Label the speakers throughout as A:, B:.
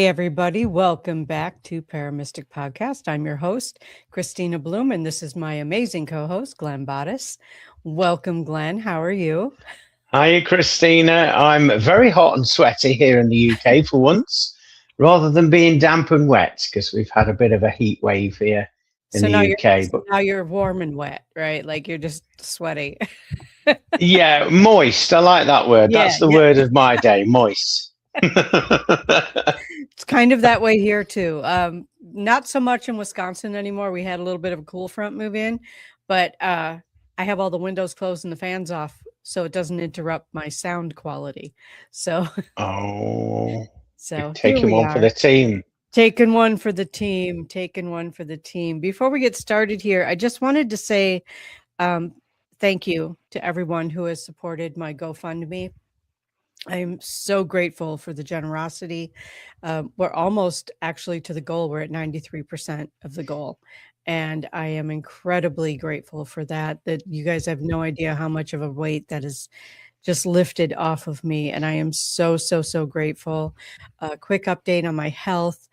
A: everybody. Welcome back to ParaMystic Podcast. I'm your host, Kristina Bloom, and this is my amazing co-host, Glenn Boddice. Welcome, Glenn. How are you?
B: Hi, Kristina. I'm very hot and sweaty here in the UK for once, rather than being damp and wet, because we've had a bit of a heat wave here in the UK.
A: But now you're warm and wet, right? Like you're just sweaty.
B: Yeah, moist. I like that word.
A: Yeah,
B: That's the word of my day, moist.
A: It's kind of that way here too. Not so much in Wisconsin anymore. We had a little bit of a cool front move in, but I have all the windows closed and the fans off, so it doesn't interrupt my sound quality. So
B: Taking one for the team.
A: Taking one for the team. Taking one for the team. Before we get started here, I just wanted to say thank you to everyone who has supported my GoFundMe. I'm so grateful for the generosity. We're almost actually to the goal. We're at 93% of the goal. And I am incredibly grateful for that you guys have no idea how much of a weight that is just lifted off of me. And I am so, so, so grateful. Quick update on my health.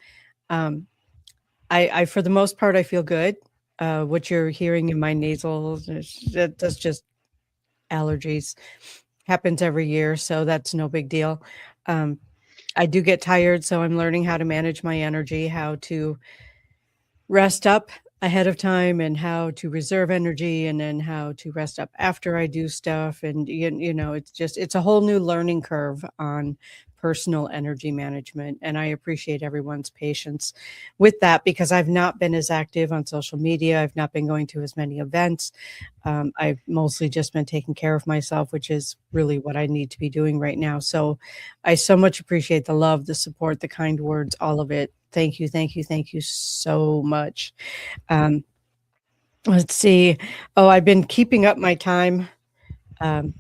A: I for the most part, I feel good. What you're hearing in my nasal, that's just allergies. Happens every year, so that's no big deal. I do get tired, so I'm learning how to manage my energy, how to rest up ahead of time and how to reserve energy, and then how to rest up after I do stuff. And you know, it's a whole new learning curve on personal energy management. And I appreciate everyone's patience with that, because I've not been as active on social media. I've not been going to as many events. I've mostly just been taking care of myself, which is really what I need to be doing right now. So I so much appreciate the love, the support, the kind words, all of it. Thank you. Thank you. Thank you so much. Let's see. Oh, I've been keeping up my time. I've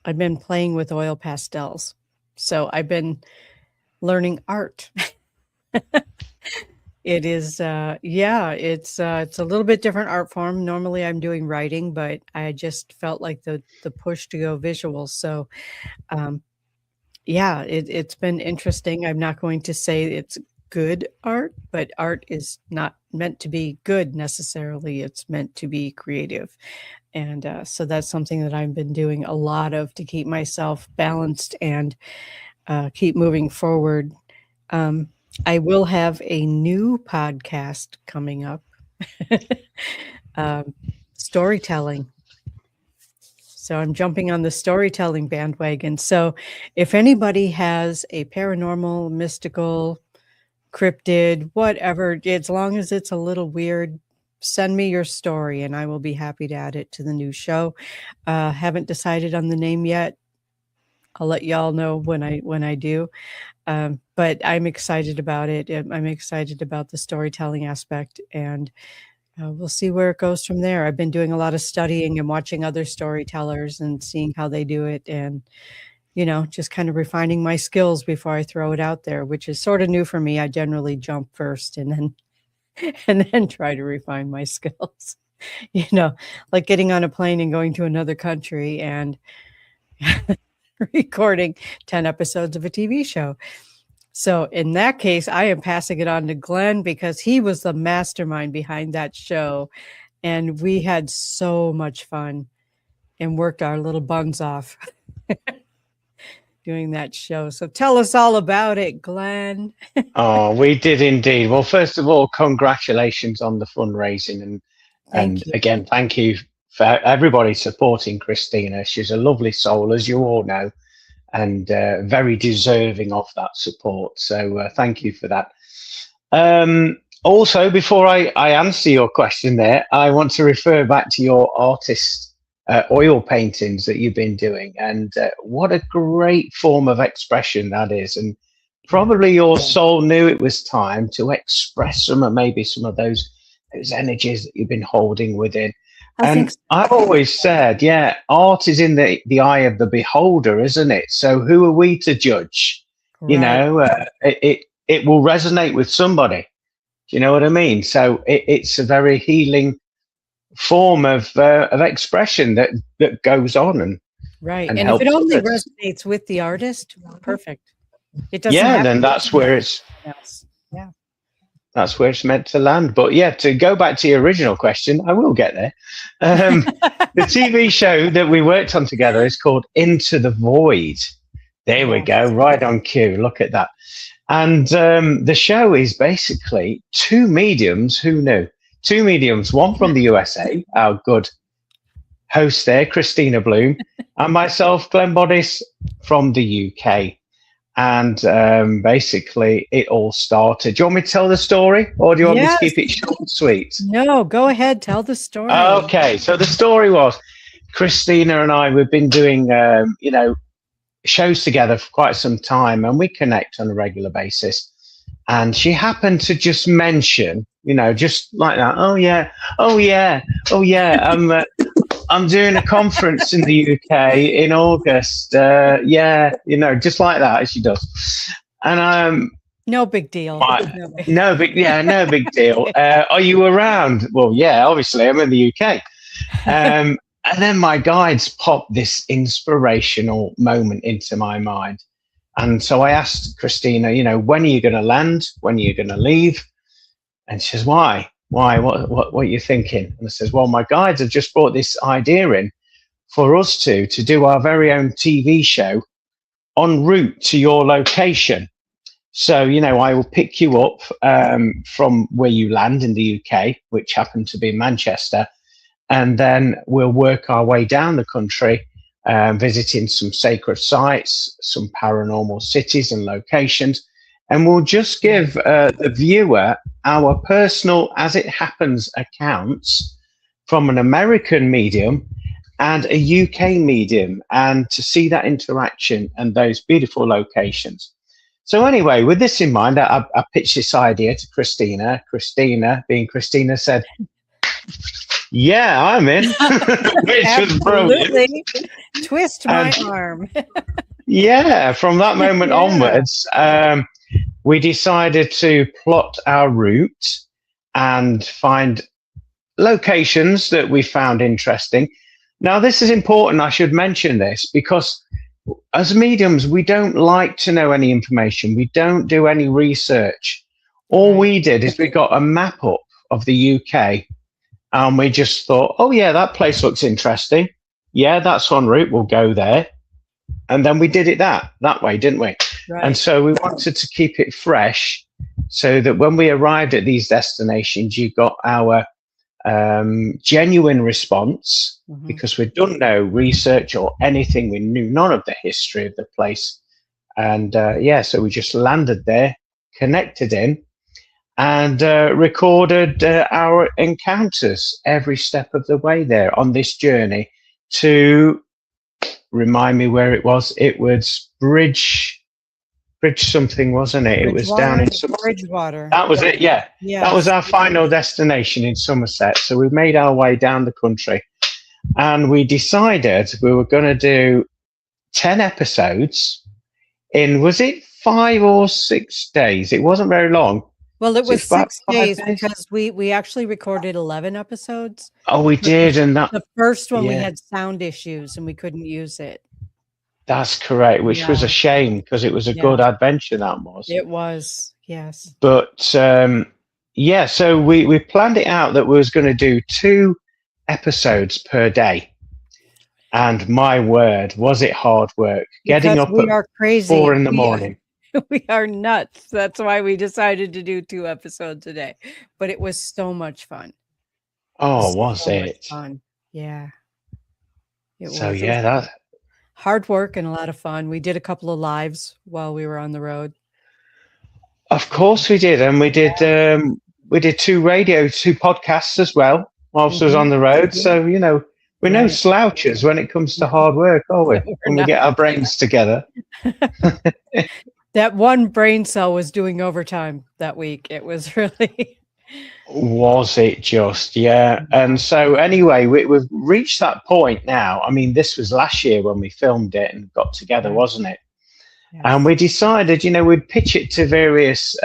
A: been playing with oil pastels. So I've been learning art. It is, it's a little bit different art form. Normally I'm doing writing, but I just felt like the push to go visual. So, it's been interesting. I'm not going to say it's good art, but art is not meant to be good necessarily. It's meant to be creative. And so that's something that I've been doing a lot of to keep myself balanced and keep moving forward. I will have a new podcast coming up, storytelling. So I'm jumping on the storytelling bandwagon. So if anybody has a paranormal, mystical, cryptid, whatever, as long as it's a little weird, send me your story and I will be happy to add it to the new show. Haven't decided on the name yet. I'll let y'all know when I do. But I'm excited about it. I'm excited about the storytelling aspect, and we'll see where it goes from there. I've been doing a lot of studying and watching other storytellers and seeing how they do it, and just kind of refining my skills before I throw it out there, which is sort of new for me. I generally jump first and then try to refine my skills. Like getting on a plane and going to another country and recording 10 episodes of a TV show. So in that case, I am passing it on to Glenn, because he was the mastermind behind that show. And we had so much fun and worked our little buns off doing that show. So tell us all about it, Glenn.
B: Oh, we did indeed. Well, first of all, congratulations on the fundraising. And again, thank you for everybody supporting Kristina. She's a lovely soul, as you all know, and very deserving of that support. So thank you for that. Also, before I answer your question there, I want to refer back to your artist oil paintings that you've been doing. And what a great form of expression that is. And probably your soul knew it was time to express some of those energies that you've been holding within. I've always said, art is in the eye of the beholder, isn't it? So who are we to judge? Right. It will resonate with somebody. Do you know what I mean? So it's a very healing form of expression that goes on.
A: And if it only resonates with the artist, perfect. It doesn't
B: Yeah,
A: have
B: then
A: to
B: that's
A: be
B: where it's
A: else. Yeah.
B: that's where it's meant to land. But yeah, to go back to your original question, I will get there. The TV show that we worked on together is called Into the Void. There we go,
A: Yes.
B: right on cue. Look at that. And the show is basically two mediums. Who knew? Two mediums, one from the USA, our good host there, Kristina Bloom, and myself, Glenn Boddice, from the UK. And basically, it all started. Do you want me to tell the story, or do you want me to
A: Yes.
B: keep it short and sweet?
A: No, go ahead. Tell the story.
B: Okay, so the story was Kristina and I, we've been doing, shows together for quite some time, and we connect on a regular basis. And she happened to just mention, just like that, oh yeah, I'm doing a conference in the UK in August. Just like that, as she does. And
A: no big deal.
B: no big deal. Are you around? Well, yeah, obviously, I'm in the UK. And then my guides popped this inspirational moment into my mind. And so I asked Kristina, when are you going to land? When are you going to leave? And she says, why? Why? What are you thinking? And I says, well, my guides have just brought this idea in for us to do our very own TV show en route to your location. So, I will pick you up from where you land in the UK, which happened to be Manchester, and then we'll work our way down the country, visiting some sacred sites, some paranormal cities and locations. And we'll just give the viewer our personal, as it happens, accounts from an American medium and a UK medium, and to see that interaction and those beautiful locations. So anyway, with this in mind, I pitched this idea to Kristina. Kristina, being Kristina, said, yeah, I'm in, which was brilliant.
A: Twist my arm.
B: Yeah, from that moment onwards, we decided to plot our route and find locations that we found interesting. Now, this is important. I should mention this because as mediums, we don't like to know any information. We don't do any research. All we did is we got a map up of the UK and we just thought, oh, yeah, that place looks interesting. Yeah, that's en route. We'll go there. And then we did it that way, didn't we?
A: Right.
B: And so we wanted to keep it fresh so that when we arrived at these destinations, you got our genuine response, because we'd done no research or anything. We knew none of the history of the place. And so we just landed there, connected in, and recorded our encounters every step of the way there on this journey to remind me where it was. It was Bridge something, wasn't it? It was down in
A: Bridgewater.
B: That was it, yeah. That was our final destination in Somerset. So we made our way down the country and we decided we were going to do 10 episodes in, was it 5 or 6 days? It wasn't very long.
A: Well, it was 6 days because we actually recorded 11 episodes.
B: Oh, we did. And that
A: the first one, we had sound issues and we couldn't use it.
B: That's correct, which was a shame because it was a good adventure, that was.
A: It was, yes.
B: But so we planned it out that we was going to do 2 episodes per day. And my word, was it hard work. Getting up at 4 in the morning.
A: We are nuts. That's why we decided to do 2 episodes a day. But it was so much fun.
B: Oh, was it?
A: Fun. Yeah.
B: That
A: hard work and a lot of fun. We did a couple of lives while we were on the road.
B: Of course we did. And we did 2 podcasts as well whilst I was on the road. So, we're no slouches when it comes to hard work, are we? When we get our brains together.
A: That one brain cell was doing overtime that week. It was really...
B: Was it just? Yeah. And so anyway, we've reached that point now. I mean, this was last year when we filmed it and got together, wasn't it? Yes. And we decided, we'd pitch it to various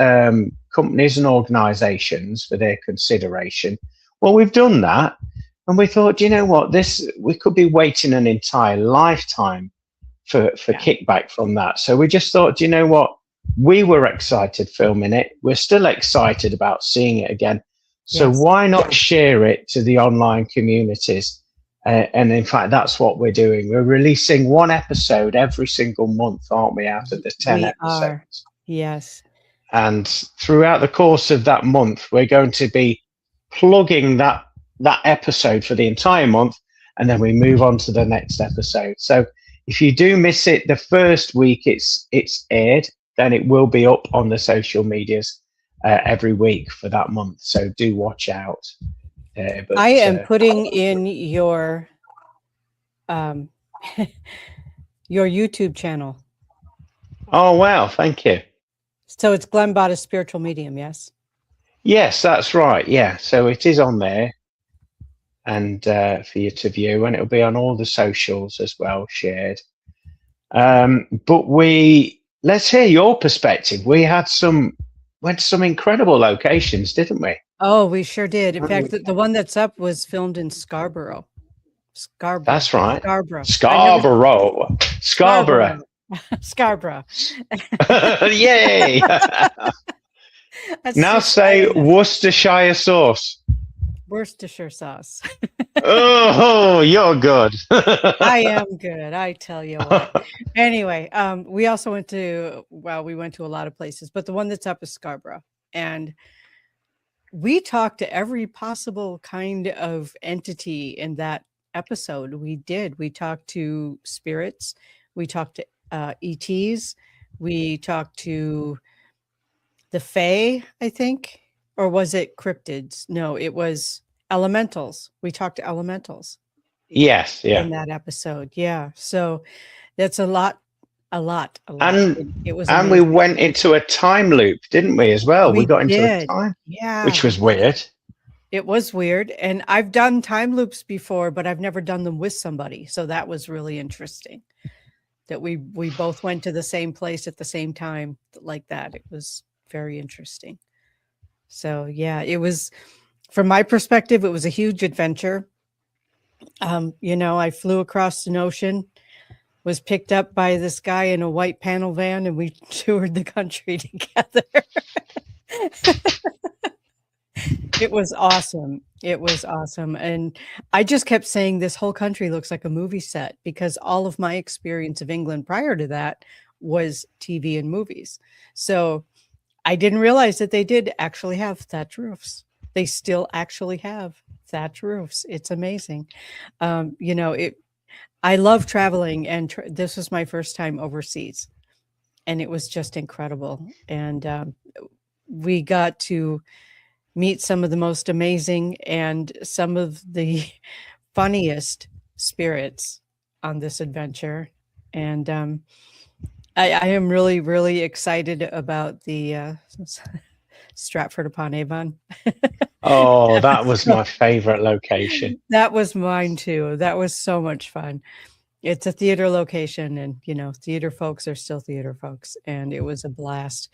B: companies and organizations for their consideration. Well, we've done that. And we thought, we could be waiting an entire lifetime for kickback from that. So we just thought, we were excited filming it. We're still excited about seeing it again. So
A: Yes.
B: why not share it to the online communities? And in fact, that's what we're doing. We're releasing one episode every single month, aren't we, out of the 10
A: We
B: episodes?
A: are. Yes.
B: And throughout the course of that month, we're going to be plugging that episode for the entire month, and then we move on to the next episode. So if you do miss it the first week it's aired, then it will be up on the social medias every week for that month. So do watch out. But
A: I am putting in your your YouTube channel.
B: Oh wow, thank you.
A: So it's Glenn Boddice Spiritual Medium, yes?
B: Yes, that's right. Yeah, so it is on there, and for you to view, and it'll be on all the socials as well, shared. But let's hear your perspective. We went to some incredible locations, didn't we?
A: Oh, we sure did. In fact, the one that's up was filmed in Scarborough.
B: That's right.
A: Scarborough.
B: Scarborough.
A: Scarborough.
B: Yay. Now say Worcestershire sauce.
A: Worcestershire sauce.
B: Oh, you're good.
A: I am good. I tell you what. Anyway, we also went to a lot of places, but the one that's up is Scarborough. And we talked to every possible kind of entity in that episode. We did. We talked to spirits. We talked to ETs. We talked to the Fae, I think. Or was it cryptids? No, it was elementals. We talked to elementals.
B: Yes, yeah.
A: In that episode. Yeah. So that's a lot.
B: And
A: it was
B: amazing. We went into a time loop, didn't we, as well? We got into a time,
A: yeah,
B: which was weird.
A: It was weird. And I've done time loops before, but I've never done them with somebody. So that was really interesting. That we both went to the same place at the same time like that. It was very interesting. So yeah, it was, from my perspective, it was a huge adventure. I flew across an ocean, was picked up by this guy in a white panel van, and we toured the country together. It was awesome. It was awesome. And I just kept saying this whole country looks like a movie set, because all of my experience of England prior to that was TV and movies. So I didn't realize that they did actually have thatch roofs. They still actually have thatch roofs. It's amazing. I love traveling, and this was my first time overseas, and it was just incredible. And we got to meet some of the most amazing and some of the funniest spirits on this adventure. And I am really, really excited about the Stratford upon Avon.
B: Oh, that was my favorite location.
A: That was mine too. That was so much fun. It's a theater location, and theater folks are still theater folks, and it was a blast.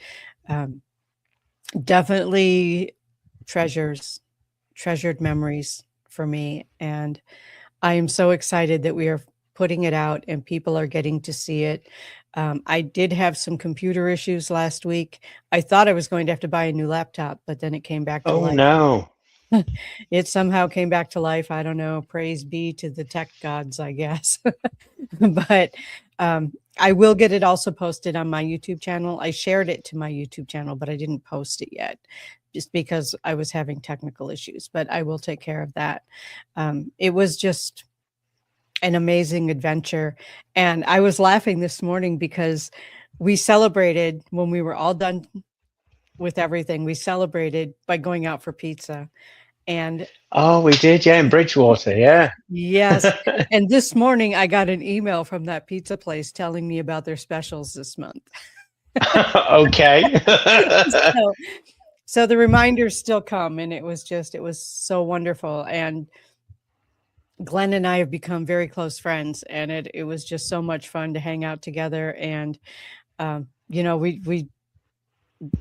A: Definitely treasured memories for me, and I am so excited that we are putting it out and people are getting to see it. I did have some computer issues last week. I thought I was going to have to buy a new laptop, but then it came back to life.
B: Oh no.
A: It somehow came back to life. I don't know. Praise be to the tech gods, I guess. But I will get it also posted on my YouTube channel. I shared it to my YouTube channel, but I didn't post it yet just because I was having technical issues, but I will take care of that. It was just an amazing adventure. And I was laughing this morning because we celebrated when we were all done with everything. We celebrated by going out for pizza. And
B: oh, we did, yeah, in Bridgewater, yeah.
A: Yes. And this morning I got an email from that pizza place telling me about their specials this month.
B: Okay.
A: So the reminders still come, and it was so wonderful. And Glenn and I have become very close friends, and it was just so much fun to hang out together. And we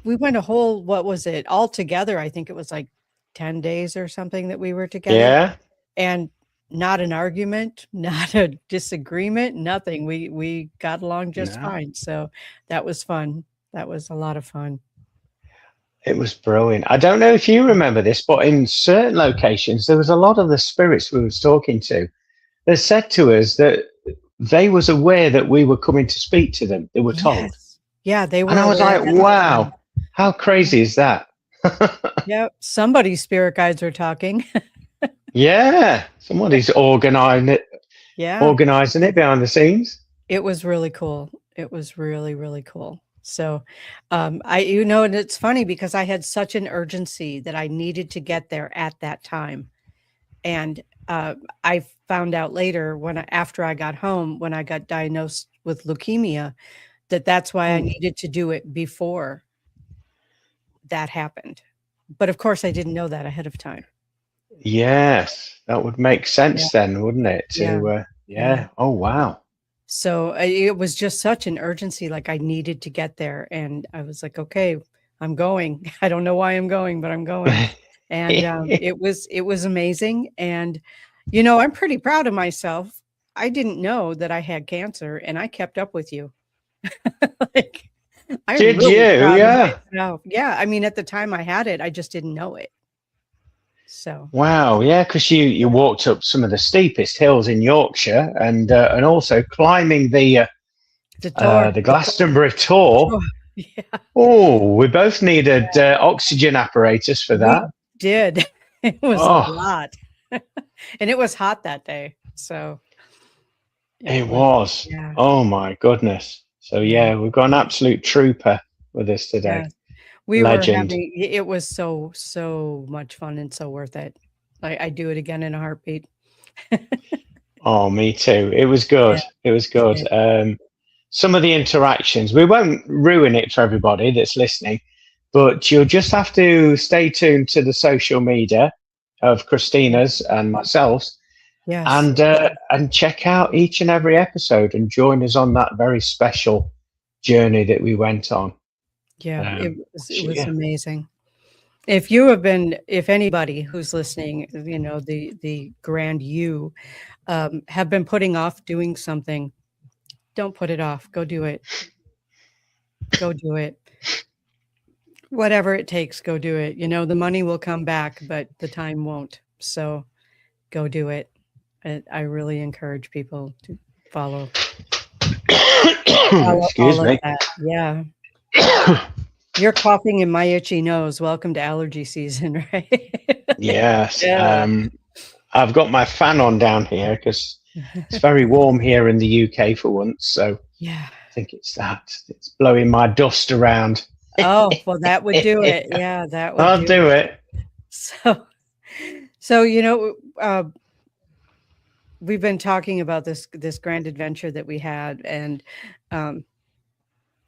A: went a whole, what was it, all together? I think it was like 10 days or something that we were together.
B: Yeah.
A: And not an argument, not a disagreement, nothing. We got along just fine. So that was fun. That was a lot of fun.
B: It was brilliant. I don't know if you remember this, but in certain locations, there was a lot of the spirits we was talking to. They said to us that they was aware that we were coming to speak to them. They were told.
A: Yes. Yeah, they
B: And
A: were
B: I was
A: aware
B: like,
A: at the
B: wow,
A: time.
B: how crazy is that?
A: Yep. Somebody's spirit guides are talking.
B: Yeah, somebody's
A: Yeah.
B: organizing it behind the scenes.
A: It was really cool. It was really, really cool. So, and it's funny because I had such an urgency that I needed to get there at that time. And I found out later after I got home, when I got diagnosed with leukemia, that's why I
B: Oh,
A: needed to do it before that happened. But of course, I didn't know that ahead of time.
B: yes, that would make
A: Yeah.
B: sense then, wouldn't it?
A: Yeah. Yeah.
B: Yeah. Oh, wow.
A: So it was just such an urgency. Like I needed to get there. And I was like, okay, I'm going. I don't know why I'm going, but I'm going. And it was amazing. And, I'm pretty proud of myself. I didn't know that I had cancer and I kept up with you. Like, I'm
B: Did
A: really
B: you?
A: proud of
B: Yeah.
A: myself. Yeah. I mean, at the time I had it, I just didn't know it. So
B: Wow, yeah, because you walked up some of the steepest hills in Yorkshire, and also climbing
A: the tour,
B: the Glastonbury Tor.
A: oh, yeah,
B: Oh, we both needed oxygen apparatus for
A: we
B: that.
A: did. It was a
B: Oh,
A: lot. And it was hot that day. So it
B: it
A: was,
B: was.
A: yeah,
B: Oh my goodness. So
A: yeah,
B: yeah, we've got an absolute trooper with us today.
A: yeah. We were
B: Legend.
A: having, it was so, so much fun and so worth it. I do it again in a heartbeat.
B: Oh, me too. It was
A: Yeah.
B: good. It was good.
A: Yeah.
B: Some of the interactions, we won't ruin it for everybody that's listening, but you'll just have to stay tuned to the social media of Christina's and myself's,
A: Yes.
B: and check out each and every episode and join us on that very special journey that we went on.
A: Yeah. It was
B: Yeah.
A: amazing. If anybody who's listening, the grand you, have been putting off doing something, don't put it off. Go do it. Go do it. Whatever it takes, go do it. The money will come back, but the time won't. So go do it. I really encourage people to follow all
B: Excuse
A: of
B: me.
A: that. Yeah. You're coughing in my itchy nose. Welcome to allergy season, right?
B: Yes.
A: Yeah.
B: I've got my fan on down here because it's very warm here in the UK for once. So
A: Yeah.
B: I think it's that. It's blowing my dust around.
A: Oh, well, that would do it. Yeah, that would
B: I'll
A: do
B: do
A: it.
B: it.
A: So, we've been talking about this grand adventure that we had, and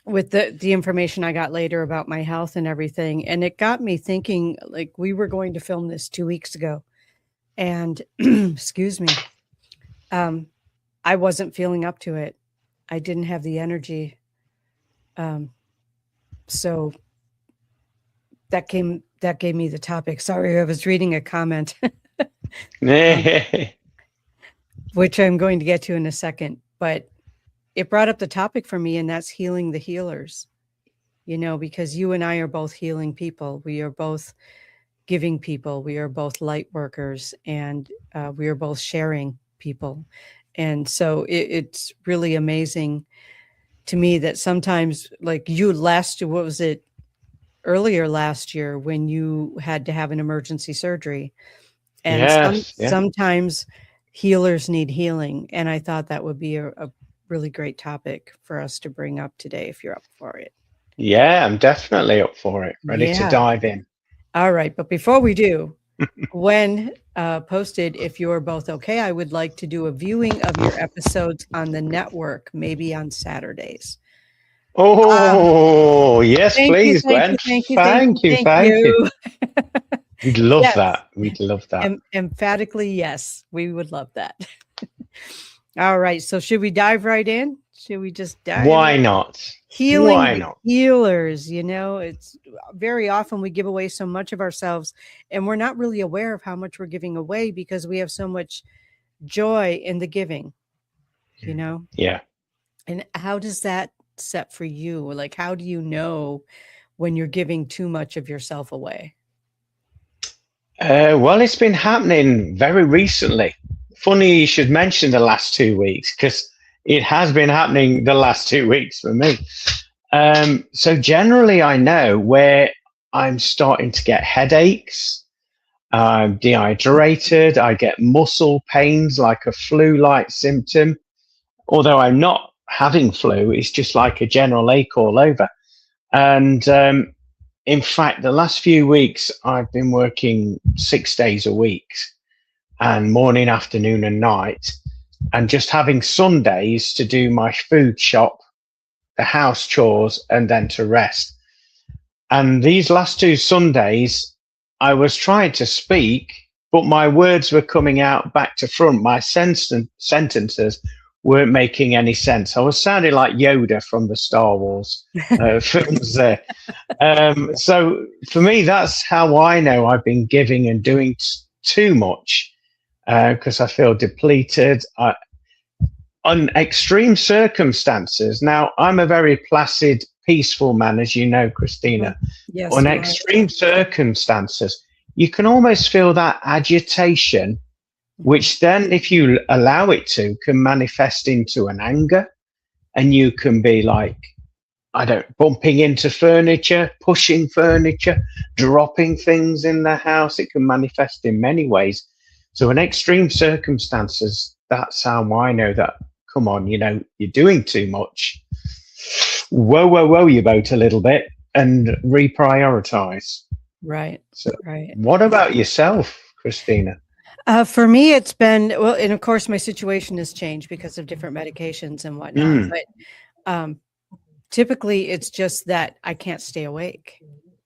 A: with the information I got later about my health and everything, and it got me thinking. Like we were going to film this 2 weeks ago, and excuse me, I wasn't feeling up to it. I didn't have the energy. So that gave me the topic. Sorry, I was reading a comment, which I'm going to get to in a second, but it brought up the topic for me, and that's healing the healers. Because you and I are both healing people. We are both giving people. We are both light workers, and we are both sharing people. And so it's really amazing to me that sometimes, like you what was it, earlier last year when you had to have an emergency surgery, and
B: Yes. Yeah.
A: sometimes healers need healing. And I thought that would be a really great topic for us to bring up today, if you're up for it.
B: Yeah, I'm definitely up for it. Ready to
A: Yeah.
B: dive in.
A: All right. But before we do, when posted, if you're both okay, I would like to do a viewing of your episodes on the network, maybe on Saturdays.
B: Oh, yes,
A: Thank you,
B: please,
A: thank
B: Gwen.
A: you, thank you, thank you,
B: Thank you.
A: thank
B: Thank you.
A: you.
B: We'd love
A: Yes.
B: that. We'd love that.
A: Emphatically, yes, we would love that. All right. So should we dive right in? Should we just dive
B: Why
A: right?
B: not?
A: Healing
B: Why
A: the
B: not?
A: healers, it's very often we give away so much of ourselves, and we're not really aware of how much we're giving away because we have so much joy in the giving,
B: Yeah.
A: and how does that set for you? Like, how do you know when you're giving too much of yourself away?
B: Well, it's been happening very recently. Funny you should mention the last 2 weeks, because it has been happening the last 2 weeks for me. So generally, I know where I'm starting to get headaches. I'm dehydrated. I get muscle pains, like a flu-like symptom. Although I'm not having flu, it's just like a general ache all over. And in fact, the last few weeks, I've been working 6 days a week, and morning, afternoon, and night, and just having Sundays to do my food shop, the house chores, and then to rest. And these last 2 Sundays, I was trying to speak, but my words were coming out back to front. My sentences weren't making any sense. I was sounding like Yoda from the Star Wars films there. So for me, that's how I know I've been giving and doing too much, because I feel depleted. On extreme circumstances, now I'm a very placid, peaceful man, as you know, Kristina.
A: Yes.
B: On extreme circumstances, you can almost feel that agitation, which then, if you allow it to, can manifest into an anger, and you can be like, bumping into furniture, pushing furniture, dropping things in the house. It can manifest in many ways. So in extreme circumstances, that's how I know that, come on, you're doing too much. Whoa, you boat a little bit and reprioritize.
A: Right.
B: So
A: right.
B: What about yourself, Kristina?
A: For me, it's been, well, and of course my situation has changed because of different medications and whatnot, but typically it's just that I can't stay awake.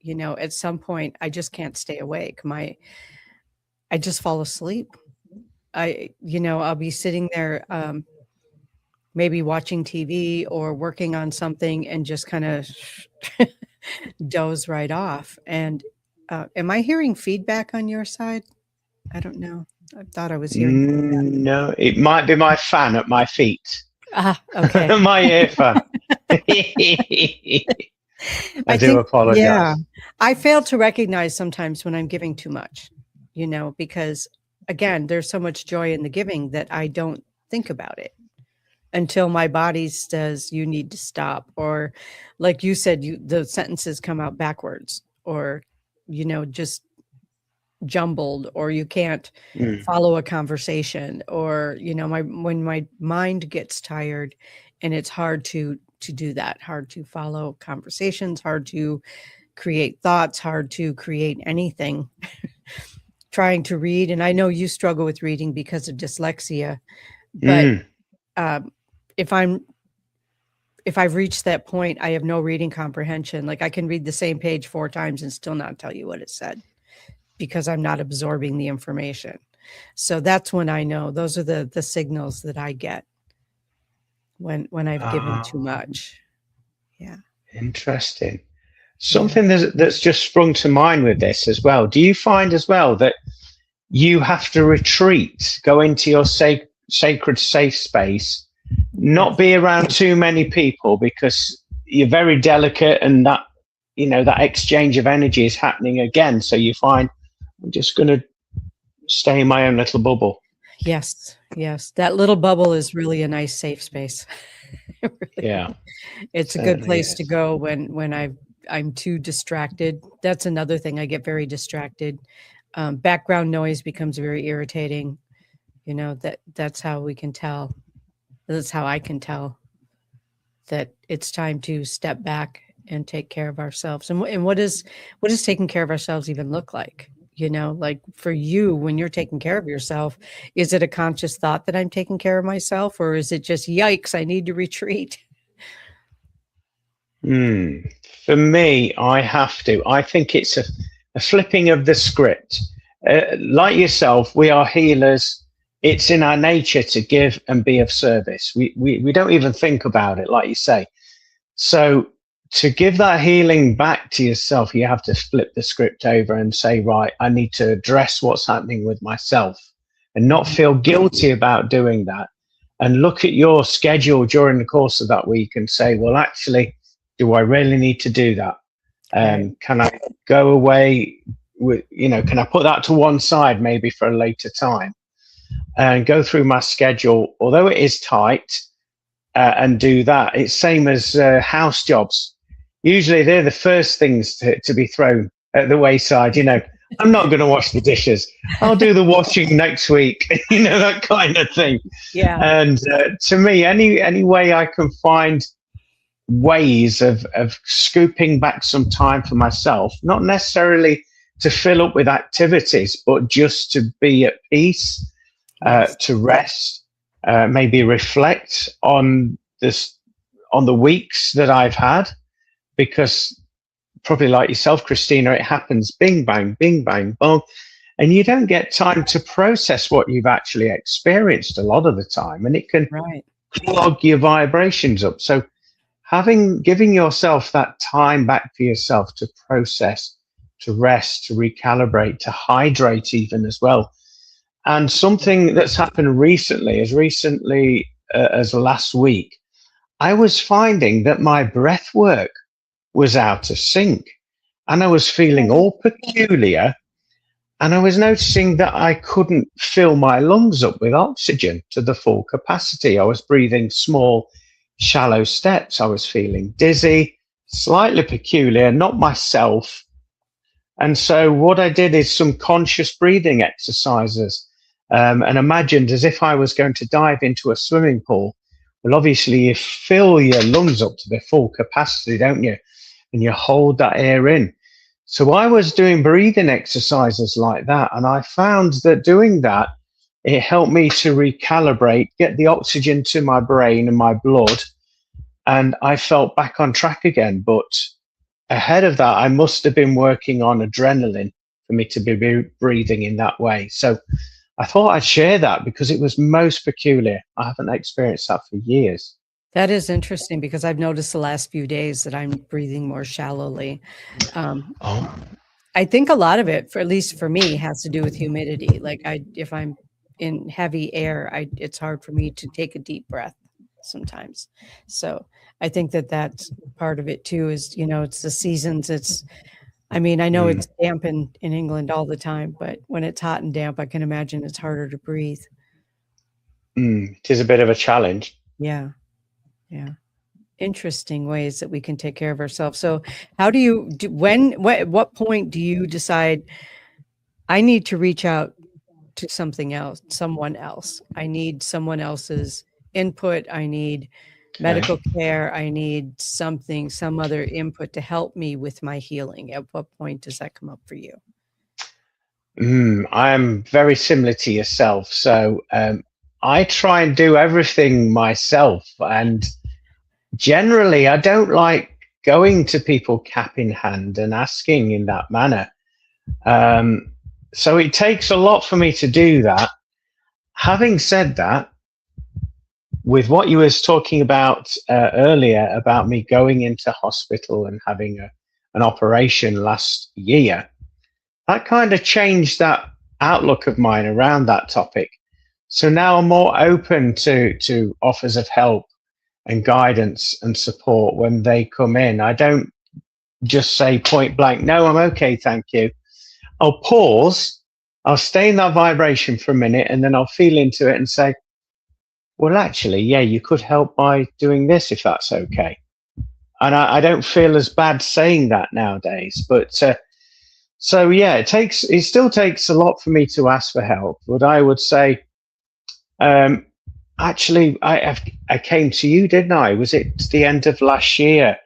A: At some point I just can't stay awake. I just fall asleep. I'll be sitting there, maybe watching TV or working on something, and just kind of doze right off. And am I hearing feedback on your side? I don't know. I thought I was hearing feedback.
B: No, it might be my fan at my feet.
A: Okay.
B: My earphone. I do apologize.
A: Yeah, I fail to recognize sometimes when I'm giving too much, because again, there's so much joy in the giving that I don't think about it until my body says you need to stop, or like you said, the sentences come out backwards, or just jumbled, or you can't follow a conversation, or when my mind gets tired, and it's hard to do that, hard to follow conversations, hard to create thoughts, hard to create anything. Trying to read, and I know you struggle with reading because of dyslexia, but if I've reached that point, I have no reading comprehension. Like, I can read the same page 4 times and still not tell you what it said, because I'm not absorbing the information. So that's when I know. Those are the signals that I get when I've given too much. Yeah.
B: Interesting. Something that's just sprung to mind with this as well. Do you find as well that you have to retreat, go into your sacred safe space, not be around too many people, because you're very delicate, and that that exchange of energy is happening again? So you find, I'm just going to stay in my own little bubble.
A: Yes. That little bubble is really a nice safe space.
B: Yeah.
A: It's a good place to go when I'm too distracted. That's another thing. I get very distracted. Background noise becomes very irritating. That's how we can tell. That's how I can tell that it's time to step back and take care of ourselves. And what does taking care of ourselves even look like? Like for you, when you're taking care of yourself, is it a conscious thought that I'm taking care of myself, or is it just, yikes, I need to retreat?
B: For me, I think it's a flipping of the script. Like yourself, we are healers. It's in our nature to give and be of service. We don't even think about it, like you say. So to give that healing back to yourself, you have to flip the script over and say, right, I need to address what's happening with myself, and not feel guilty about doing that. and look at your schedule during the course of that week and say, well, actually, do I really need to do that?
A: Right.
B: Can I go away with, can I put that to one side maybe for a later time and go through my schedule, although it is tight, and do that? It's same as house jobs. Usually they're the first things to be thrown at the wayside. I'm not going to wash the dishes. I'll do the washing next week. That kind of thing.
A: Yeah.
B: And to me, any way I can find ways of scooping back some time for myself, not necessarily to fill up with activities, but just to be at peace, to rest, maybe reflect on the weeks that I've had, because probably like yourself, Kristina, it happens bing, bang, bong, and you don't get time to process what you've actually experienced a lot of the time, and it can clog your vibrations up. So giving yourself that time back for yourself to process, to rest, to recalibrate, to hydrate even as well. And something that's happened recently as last week, I was finding that my breath work was out of sync, and I was feeling all peculiar, and I was noticing that I couldn't fill my lungs up with oxygen to the full capacity. I was breathing small, shallow steps. I was feeling dizzy, slightly peculiar, not myself. And so what I did is some conscious breathing exercises, and imagined as if I was going to dive into a swimming pool. Well, obviously you fill your lungs up to their full capacity, don't you? And you hold that air in. So I was doing breathing exercises like that, and I found that doing that, it helped me to recalibrate, get the oxygen to my brain and my blood, and I felt back on track again. But ahead of that, I must have been working on adrenaline for me to be breathing in that way. So I thought I'd share that because it was most peculiar. I haven't experienced that for years.
A: That is interesting, because I've noticed the last few days that I'm breathing more shallowly. I think a lot of it, at least for me, has to do with humidity. Like if I'm in heavy air, it's hard for me to take a deep breath sometimes. So I think that that's part of it too, is, it's the seasons. I know it's damp in England all the time, but when it's hot and damp, I can imagine it's harder to breathe.
B: It is a bit of a challenge.
A: Yeah. Interesting ways that we can take care of ourselves. So how do you what point do you decide I need to reach out to someone else? I need someone else's input. I need medical care. I need some other input to help me with my healing. At what point does that come up for you?
B: I'm very similar to yourself. So I try and do everything myself, and generally I don't like going to people cap in hand and asking in that manner. So it takes a lot for me to do that. Having said that, with what you was talking about earlier about me going into hospital and having an operation last year, that kind of changed that outlook of mine around that topic. So now I'm more open to offers of help and guidance and support when they come in. I don't just say point blank, no, I'm okay, thank you. I'll pause, I'll stay in that vibration for a minute, and then I'll feel into it and say, well, actually, yeah, you could help by doing this if that's okay. And I don't feel as bad saying that nowadays. But so yeah, it still takes a lot for me to ask for help. But I would say, actually, I came to you, didn't I? Was it the end of last year?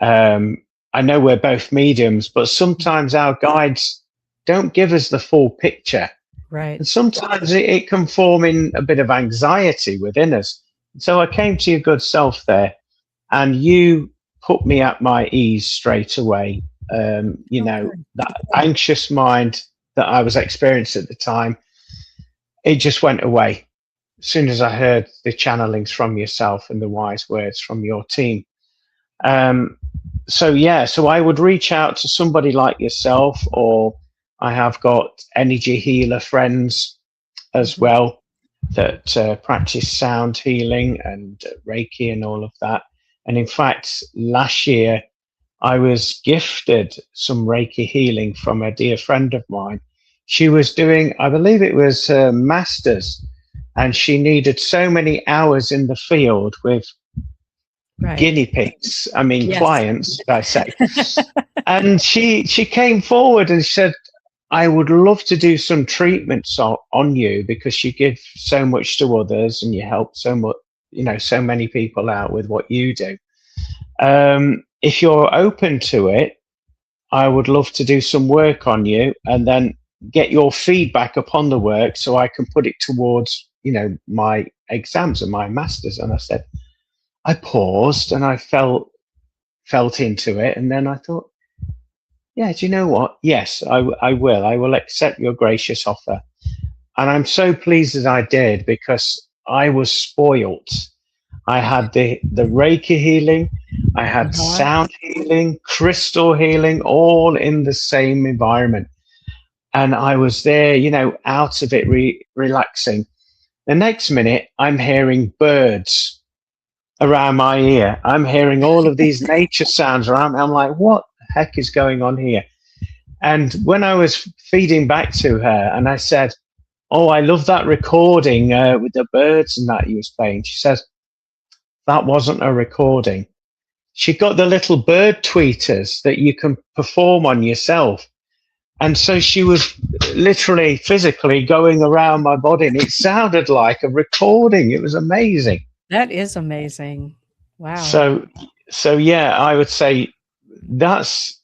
B: I know we're both mediums, but sometimes our guides don't give us the full picture.
A: Right.
B: And sometimes it can form in a bit of anxiety within us. So I came to your good self there, and you put me at my ease straight away. That anxious mind that I was experiencing at the time, it just went away as soon as I heard the channelings from yourself and the wise words from your team. So I would reach out to somebody like yourself, or I have got energy healer friends as well. that practice sound healing and Reiki and all of that. And in fact, last year I was gifted some Reiki healing from a dear friend of mine. She was doing, I believe it was her master's, and she needed so many hours in the field with guinea pigs, I mean,
A: Yes.
B: clients, should I say. And she came forward and said, I would love to do some treatments on you because you give so much to others and you help so much, so many people out with what you do. If you're open to it, I would love to do some work on you and then get your feedback upon the work so I can put it towards, my exams and my masters. And I said, I paused and I felt into it. And then I thought, yeah, do you know what? Yes, I will. I will accept your gracious offer. And I'm so pleased that I did because I was spoilt. I had the Reiki healing, I had sound healing, crystal healing, all in the same environment. And I was there, out of it, relaxing. The next minute, I'm hearing birds around my ear. I'm hearing all of these nature sounds around me. I'm like, what the heck is going on here? And when I was feeding back to her and I said, oh, I love that recording with the birds and that you was playing. She says, that wasn't a recording. She got the little bird tweeters that you can perform on yourself. And so she was literally physically going around my body and it sounded like a recording. It was amazing.
A: That is amazing. Wow.
B: So yeah, I would say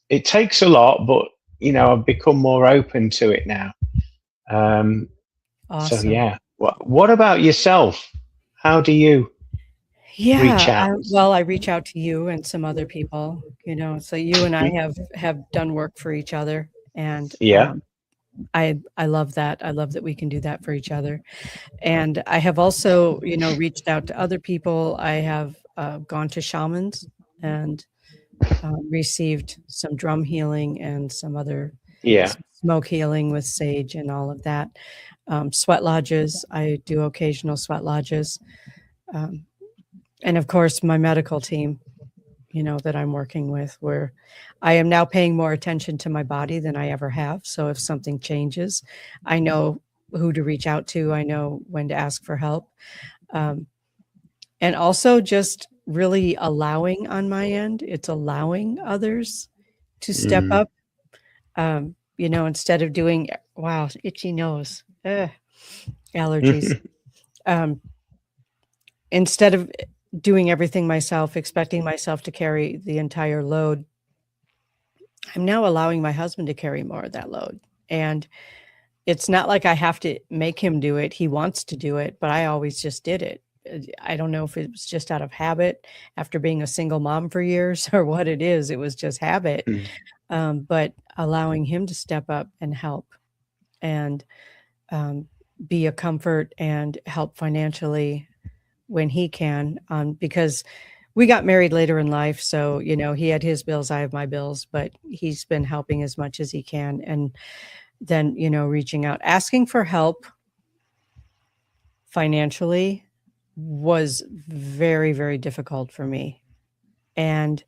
B: it takes a lot, but I've become more open to it now.
A: Awesome.
B: So yeah, what about yourself? How do you reach out?
A: I reach out to you and some other people, so you and I have done work for each other. And I love that. I love that we can do that for each other. And I have also, reached out to other people. I have gone to shamans and received some drum healing and some other smoke healing with sage and all of that. Sweat lodges. I do occasional sweat lodges. And of course, my medical team, that I'm working with, where I am now paying more attention to my body than I ever have. So if something changes, I know who to reach out to. I know when to ask for help. And also just really allowing on my end, it's allowing others to step up, instead of doing, wow, itchy nose, allergies. Instead of doing everything myself, expecting myself to carry the entire load, I'm now allowing my husband to carry more of that load. And it's not like I have to make him do it. He wants to do it, but I always just did it. I don't know if it was just out of habit after being a single mom for years or what it is. It was just habit. But allowing him to step up and help and be a comfort and help financially when he can, because we got married later in life. So, he had his bills, I have my bills, but he's been helping as much as he can. And then, reaching out, asking for help financially was very, very difficult for me. And,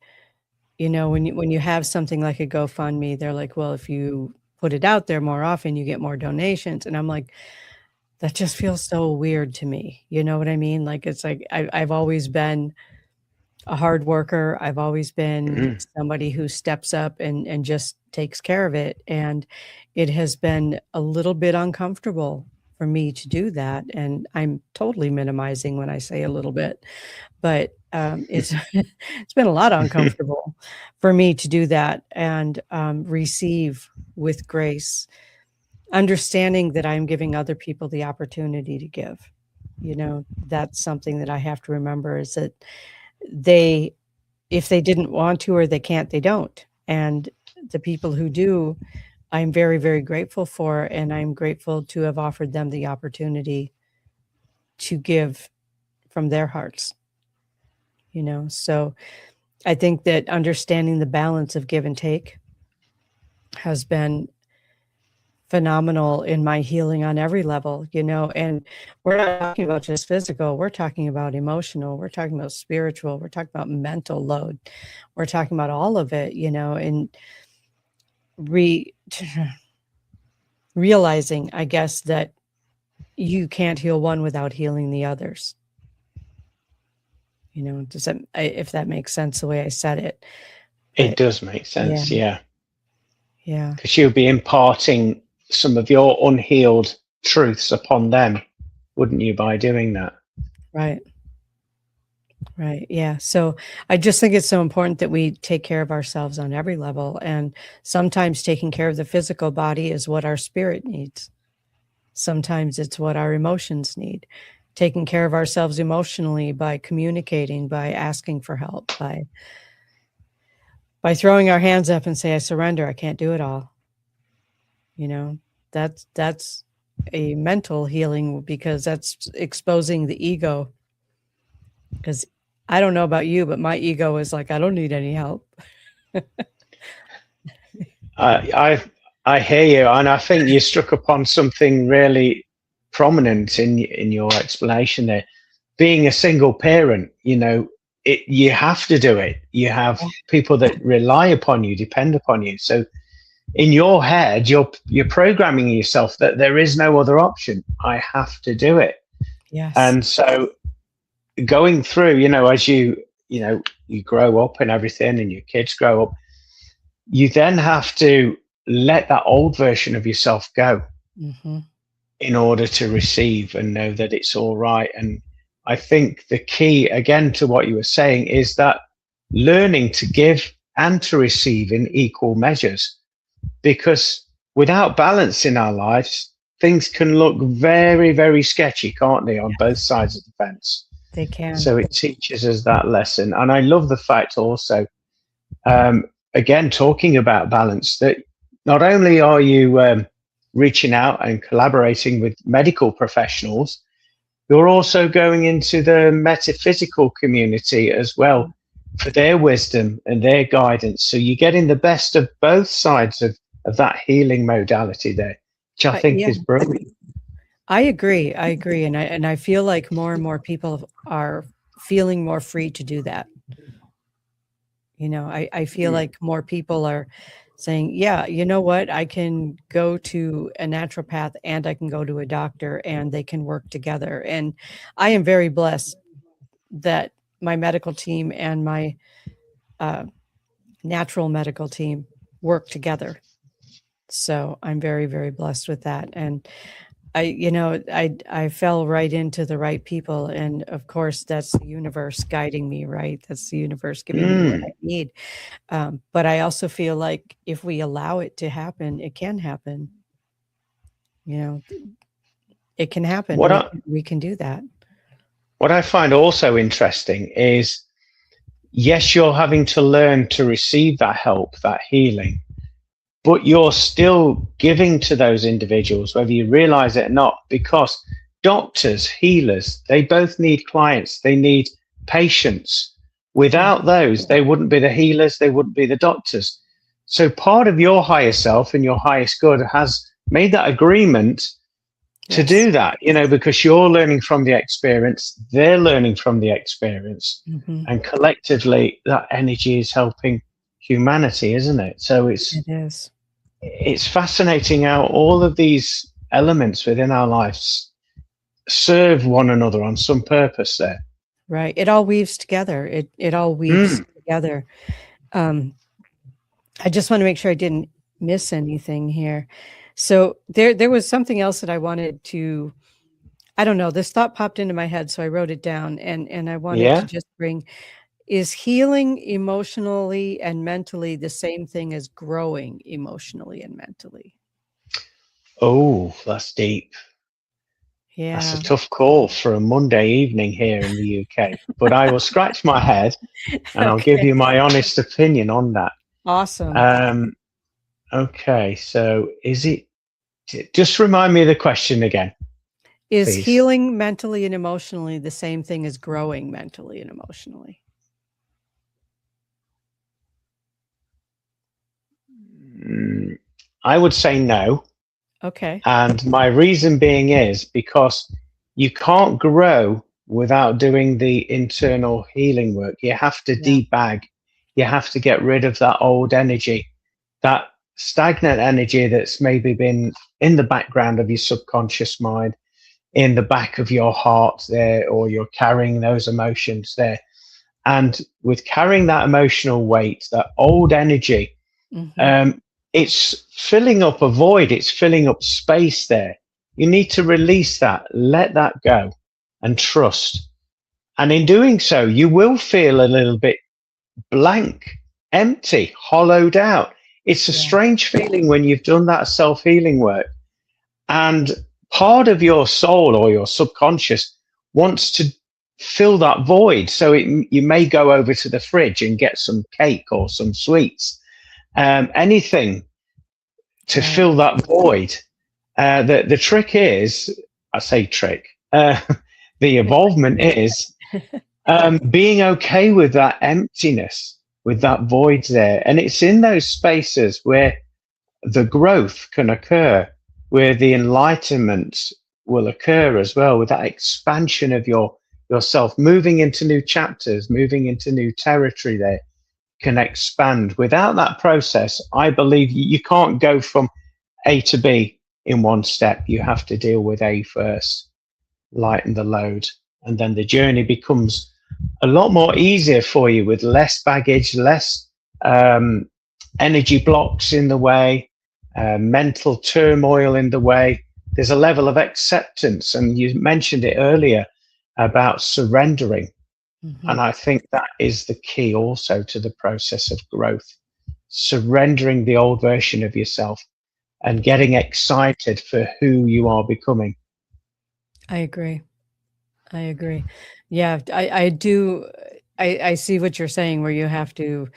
A: when you have something like a GoFundMe, they're like, well, if you put it out there more often, you get more donations. And I'm like, that just feels so weird to me. You know what I mean? Like, it's like, I've always been a hard worker. I've always been somebody who steps up and just takes care of it. And it has been a little bit uncomfortable for me to do that. And I'm totally minimizing when I say a little bit, but it's it's been a lot uncomfortable for me to do that and receive with grace, understanding that I'm giving other people the opportunity to give. That's something that I have to remember, is that if they didn't want to or they can't, they don't. And the people who do, I'm very, very grateful for, and I'm grateful to have offered them the opportunity to give from their hearts. So I think that understanding the balance of give and take has been phenomenal in my healing on every level, you know, and we're not talking about just physical, we're talking about emotional, we're talking about spiritual, we're talking about mental load, we're talking about all of it, you know, and realizing, I guess, that you can't heal one without healing the others. You know, does that, if that makes sense the way I said it?
B: It
A: But
B: does make sense, yeah.
A: yeah,
B: Because you'll be imparting some of your unhealed truths upon them, wouldn't you, by doing that?
A: right. Right. Yeah. So I just think it's so important that we take care of ourselves on every level. And sometimes taking care of the physical body is what our spirit needs. Sometimes it's what our emotions need. Taking care of ourselves emotionally by communicating, by asking for help, by throwing our hands up and say, I surrender, I can't do it all. You know, that's a mental healing because that's exposing the ego. Because I don't know about you, but my ego is like, I don't need any help.
B: I I hear you, and I think you struck upon something really prominent in your explanation there. Being a single parent, you know, you have to do it. You have people that rely upon you, depend upon you. So in your head, you're programming yourself that there is no other option. I have to do it.
A: Yes.
B: And so going through, you know, as you grow up and everything, and your kids grow up, you then have to let that old version of yourself go
A: Mm-hmm.
B: in order to receive and know that it's all right. And I think the key, again, to what you were saying is that learning to give and to receive in equal measures, because without balance in our lives, things can look very, very sketchy, can't they, on both sides of the fence?
A: They can.
B: So it teaches us that lesson. And I love the fact also, again, talking about balance, that not only are you reaching out and collaborating with medical professionals, you're also going into the metaphysical community as well for their wisdom and their guidance. So you're getting the best of both sides of that healing modality there, which I think
A: Yeah,
B: is brilliant.
A: I agree. I agree. And I feel like more and more people are feeling more free to do that. You know, I feel like more people are saying, yeah, you know what? I can go to a naturopath and I can go to a doctor and they can work together. And I am very blessed that my medical team and my uh, natural medical team work together. So I'm very, very blessed with that. And I fell right into the right people. And of course, that's the universe guiding me, right? That's the universe giving me what I
B: Mm.
A: need. But I also feel like if we allow it to happen, it can happen. You know, it can happen.
B: What I
A: We can do that.
B: what I find also interesting is, yes, you're having to learn to receive that help, that healing, but you're still giving to those individuals, whether you realize it or not, because doctors, healers, they both need clients, they need patients.
A: Mm,
B: Without those, they wouldn't be the healers, they wouldn't be the doctors. So part of your higher self and your highest good has made that agreement to
A: yes.
B: do that, you know, because you're learning from the experience, they're learning from the experience,
A: Hmm.
B: and collectively that energy is helping humanity, isn't it? So
A: It is.
B: it's fascinating how all of these elements within our lives serve one another on some purpose there.
A: Right. It all weaves together. It all weaves
B: Mm,
A: together. Um, I just want to make sure I didn't miss anything here. So there was something else that I wanted to, I don't know, this thought popped into my head, so I wrote it down and I wanted to
B: yeah.
A: just bring, is healing emotionally and mentally the same thing as growing emotionally and mentally?
B: Oh, that's deep. That's a
A: Yeah.
B: tough call for a Monday evening here in the UK. But I will scratch my head and I'll give
A: Okay.
B: you my honest opinion on that.
A: Awesome.
B: Um, okay, so is it, just remind me of the question again,
A: Is
B: please.
A: healing mentally and emotionally the same thing as growing mentally and emotionally?
B: Mm, I would say no.
A: Okay.
B: And my reason being is because you can't grow without doing the internal healing work. You have to
A: Yeah.
B: debag, you have to get rid of that old energy, that stagnant energy that's maybe been in the background of your subconscious mind, in the back of your heart there, or you're carrying those emotions there. And with carrying that emotional weight, that old energy,
A: Hmm.
B: um, it's filling up a void, it's filling up space there. You need to release that, let that go, and trust. And in doing so, you will feel a little bit blank, empty, hollowed out. It's a
A: Yeah.
B: strange feeling when you've done that self healing work. And part of your soul or your subconscious wants to fill that void. So you may go over to the fridge and get some cake or some sweets, anything to
A: Right.
B: fill that void. The trick is, I say trick, the involvement is being okay with that emptiness, with that void there. And it's in those spaces where the growth can occur, where the enlightenment will occur as well, with that expansion of yourself, moving into new chapters, moving into new territory there can expand. Without that process, I believe you can't go from A to B in one step. You have to deal with A first, lighten the load, and then the journey becomes a lot more easier for you with less baggage, less um, energy blocks in the way, mental turmoil in the way. There's a level of acceptance, and you mentioned it earlier about surrendering.
A: Hmm.
B: And I think that is the key also to the process of growth, surrendering the old version of yourself and getting excited for who you are becoming.
A: I agree. I agree. Yeah, I do. I see what you're saying, where you have to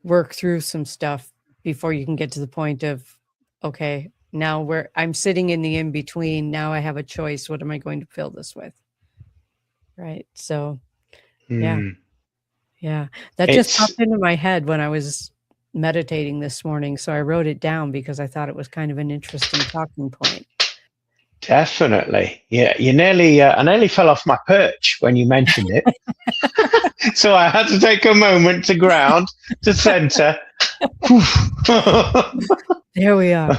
A: work through some stuff before you can get to the point of, okay, now where I'm sitting in the in between, now I have a choice. What am I going to fill this with? Right. So, yeah,
B: Hmm.
A: yeah. That just
B: It's
A: popped into my head when I was meditating this morning. So I wrote it down because I thought it was kind of an interesting talking point.
B: definitely, yeah. I nearly fell off my perch when you mentioned it. So I had to take a moment to ground, to center.
A: There we are,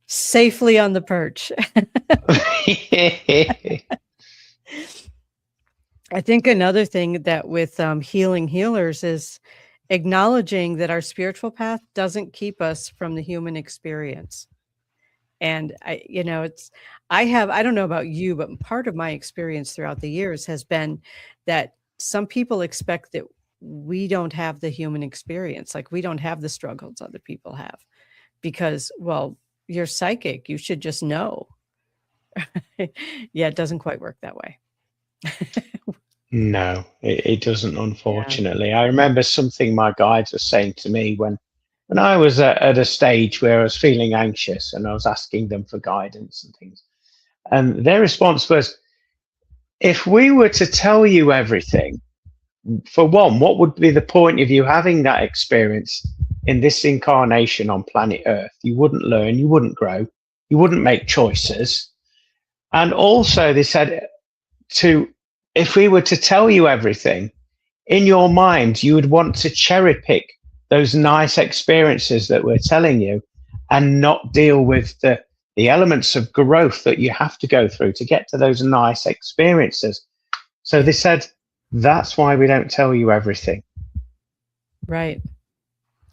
A: safely on the perch. I think another thing that with healing healers is acknowledging that our spiritual path doesn't keep us from the human experience. And I don't know about you, but part of my experience throughout the years has been that some people expect that we don't have the human experience, like we don't have the struggles other people have because, well, you're psychic, you should just know. Yeah, it doesn't quite work that way.
B: No, it doesn't,
A: Yeah.
B: unfortunately. I remember something my guides were saying to me when I was at a stage where I was feeling anxious and I was asking them for guidance and things. And their response was, if we were to tell you everything, for one, what would be the point of you having that experience in this incarnation on planet Earth? You wouldn't learn, you wouldn't grow, you wouldn't make choices. And also, they said, to if we were to tell you everything, in your mind, you would want to cherry pick those nice experiences that we're telling you and not deal with the elements of growth that you have to go through to get to those nice experiences. So
A: Yeah.
B: they said, that's why we don't tell you everything.
A: Right.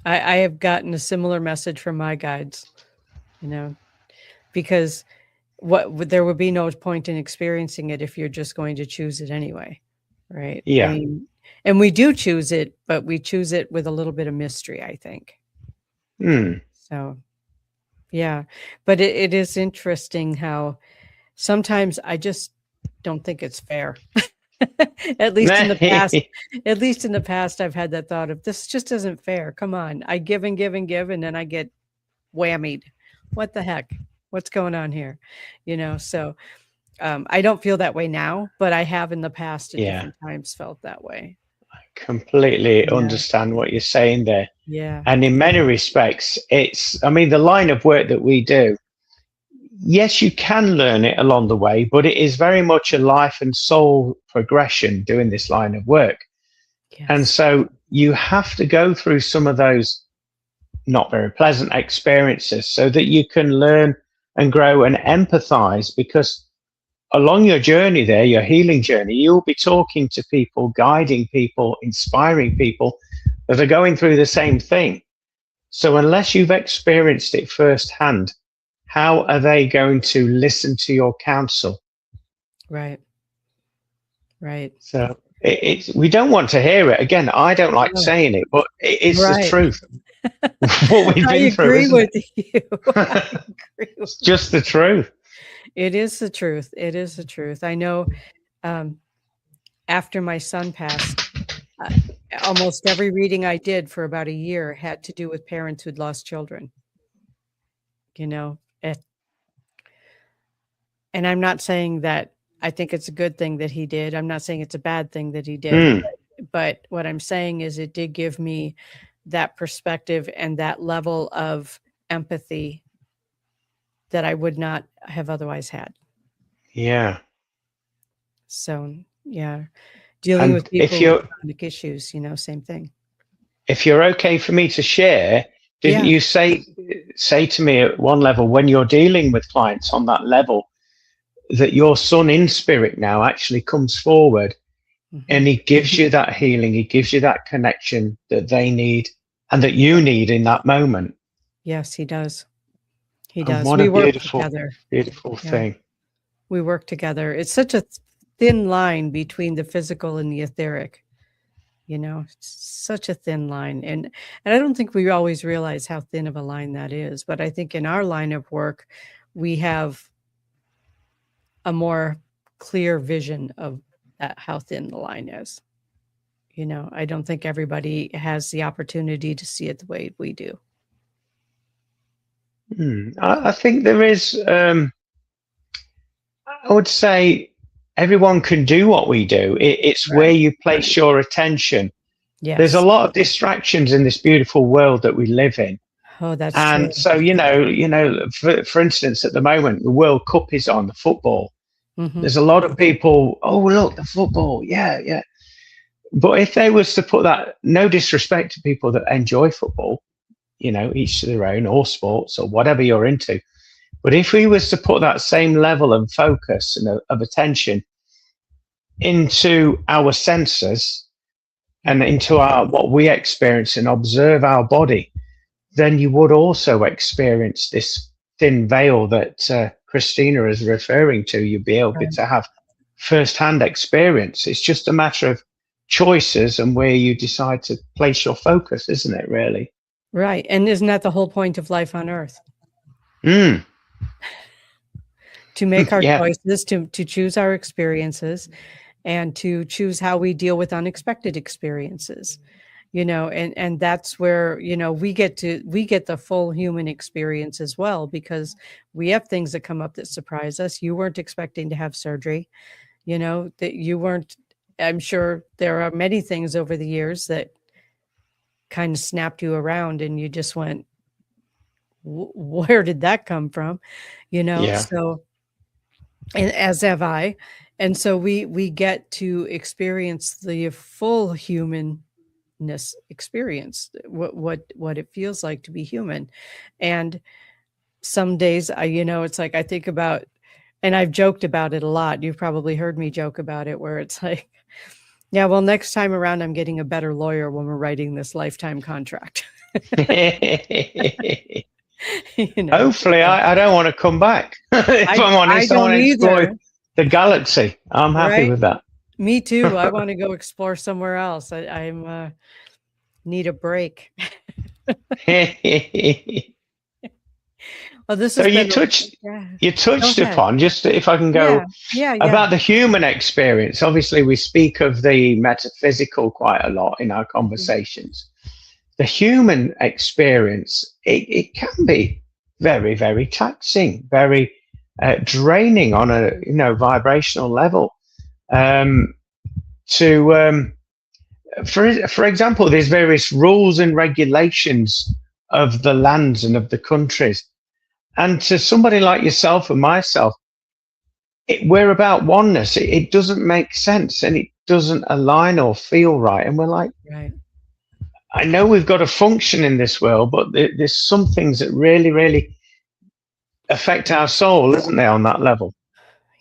A: I have gotten a similar message from my guides, because there would be no point in experiencing it if you're just going to choose it anyway, right? I
B: Yeah.
A: mean, and we do choose it, but we choose it with a little bit of mystery, I think.
B: Hmm.
A: So, yeah, but it is interesting how sometimes I just don't think it's fair. At least in the past, I've had that thought of this just isn't fair. Come on, I give and give and give, and then I get whammied. What the heck? What's going on here? So I don't feel that way now, but I have in the past at
B: Yeah.
A: different times felt that way.
B: Completely
A: Yeah.
B: understand what you're saying there.
A: Yeah.
B: And in many respects, I mean, the line of work that we do, yes, you can learn it along the way, but it is very much a life and soul progression doing this line of work. And
A: Yes.
B: so you have to go through some of those not very pleasant experiences so that you can learn and grow and empathize, because along your journey there, your healing journey, you'll be talking to people, guiding people, inspiring people that are going through the same thing. So unless you've experienced it firsthand, how are they going to listen to your counsel?
A: Right. Right.
B: So we don't want to hear it. Again, I don't like
A: No.
B: saying it, but it's the
A: Right.
B: truth. What we've
A: I
B: been through,
A: agree
B: isn't
A: with
B: it?
A: you. I agree with
B: It's just the truth.
A: It is the truth. It is the truth. I know, after my son passed, uh, almost every reading I did for about a year had to do with parents who'd lost children. You know, and I'm not saying that I think it's a good thing that he did. I'm not saying it's a bad thing that he did.
B: Mm,
A: But what I'm saying is it did give me that perspective and that level of empathy that I would not have otherwise had.
B: yeah.
A: So, yeah, dealing
B: And
A: with people with chronic issues, same thing.
B: if you're okay for me to share, didn't
A: Yeah.
B: you say to me at one level, when you're dealing with clients on that level, that your son in spirit now actually comes forward and
A: Mhm.
B: he gives you that healing, he gives you that connection that they need and that you need in that moment?
A: Yes, he does. He
B: And
A: does.
B: what
A: We
B: a
A: work
B: beautiful,
A: together.
B: beautiful
A: Yeah,
B: thing.
A: we work together. It's such a thin line between the physical and the etheric. It's such a thin line, and I don't think we always realize how thin of a line that is, but I think in our line of work, we have a more clear vision of how thin the line is. I don't think everybody has the opportunity to see it the way we do.
B: I think there is, I would say everyone can do what we do. It's where
A: Right.
B: you place your attention. There's a
A: Yes.
B: lot of distractions in this beautiful world that we live in.
A: Oh, that's true.
B: And so, for instance, at the moment, the World Cup is on, the football.
A: Mhm.
B: There's a lot of people, oh, look, the football. Yeah, yeah. But if they was to put that, no disrespect to people that enjoy football, each to their own, or sports or whatever you're into. But if we was to put that same level of focus and of attention into our senses and into what we experience and observe our body, then you would also experience this thin veil that Kristina is referring to. You'd be able
A: Right.
B: to have first-hand experience. It's just a matter of choices and where you decide to place your focus, isn't it, really?
A: Right, and isn't that the whole point of life on Earth?
B: Mm.
A: To make our
B: Yeah.
A: choices, to choose our experiences, and to choose how we deal with unexpected experiences. And that's where we get the full human experience as well, because we have things that come up that surprise us. You weren't expecting to have surgery, that you weren't. I'm sure there are many things over the years that kind of snapped you around and you just went, where did that come from?
B: Yeah.
A: So, and as have I. And so we get to experience the full humanness experience, what it feels like to be human. And some days it's like I think about, and I've joked about it a lot. You've probably heard me joke about it, where it's like, yeah, well, next time around I'm getting a better lawyer when we're writing this lifetime contract.
B: Hopefully,
A: So,
B: I don't want to come back. If I'm
A: I
B: honest, I want
A: don't
B: to explore
A: either.
B: the galaxy. I'm happy
A: Right?
B: with that.
A: Me too. I want to go explore somewhere else. I'm need a break. Well, this
B: So
A: has
B: you
A: been
B: touched
A: yeah.
B: you
A: Go
B: touched
A: ahead.
B: upon, just if I can
A: Yeah.
B: go,
A: Yeah.
B: about the human experience. Obviously, we speak of the metaphysical quite a lot in our conversations. The human experience, it can be very, very taxing, very draining on a vibrational level. Um, to for example, there's various rules and regulations of the lands and of the countries, And to somebody like yourself and myself, we're about oneness. It doesn't make sense, and it doesn't align or feel right. And we're like,
A: Right.
B: I know we've got to function in this world, but there's some things that really, really affect our soul, isn't there, on that level?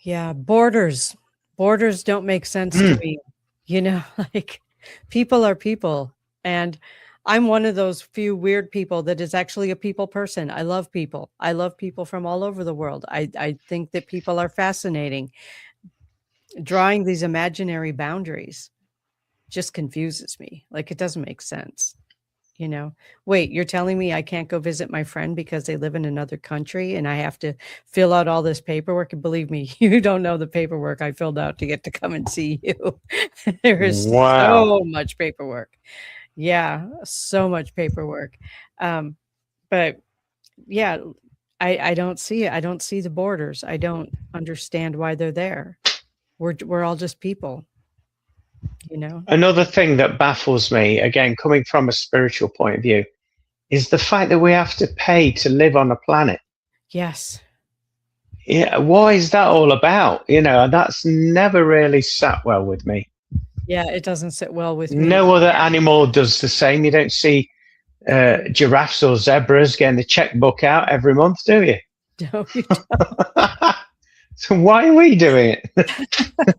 A: Yeah, borders don't make sense to
B: Mm.
A: me. You know, like people are people. And I'm one of those few weird people that is actually a people person. I love people. I love people from all over the world. I think that people are fascinating. Drawing these imaginary boundaries just confuses me. Like it doesn't make sense. You know, wait, you're telling me I can't go visit my friend because they live in another country and I have to fill out all this paperwork? And believe me, you don't know the paperwork I filled out to get to come and see you. There is
B: Wow.
A: so much paperwork. Yeah, so much paperwork. Um, but yeah, I don't see it. I don't see the borders. I don't understand why they're there. We're all just people, you know?
B: Another thing that baffles me, again, coming from a spiritual point of view, is the fact that we have to pay to live on a planet.
A: Yes.
B: Yeah, what is that all about? That's never really sat well with me.
A: Yeah, it doesn't sit well with me.
B: No other animal does the same. You don't see giraffes or zebras getting the checkbook out every month, do you?
A: No, you
B: So why are we doing it?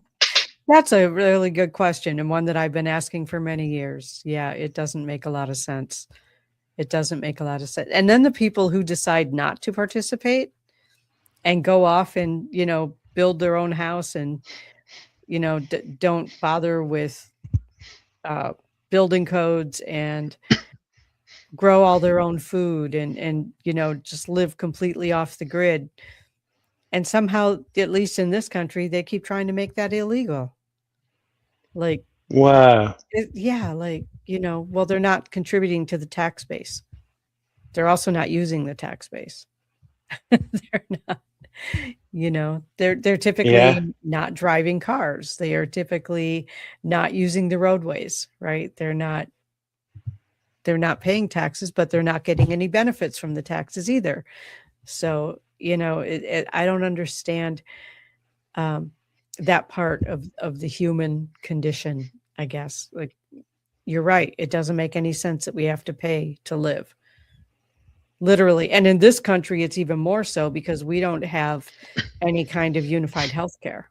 A: That's a really good question and one that I've been asking for many years. Yeah, it doesn't make a lot of sense. It doesn't make a lot of sense. And then the people who decide not to participate and go off and, build their own house and, don't bother with uh, building codes and grow all their own food and, just live completely off the grid. And somehow, at least in this country, they keep trying to make that illegal. Like,
B: Wow.
A: yeah, like, well, they're not contributing to the tax base. They're also not using the tax base. They're not, they're
B: Yeah.
A: typically not driving cars. They are typically not using the roadways, right? They're not paying taxes, but they're not getting any benefits from the taxes either. So, I don't understand that part of the human condition, I guess. Like, you're right. It doesn't make any sense that we have to pay to live. Literally. And in this country, it's even more so because we don't have any kind of unified healthcare.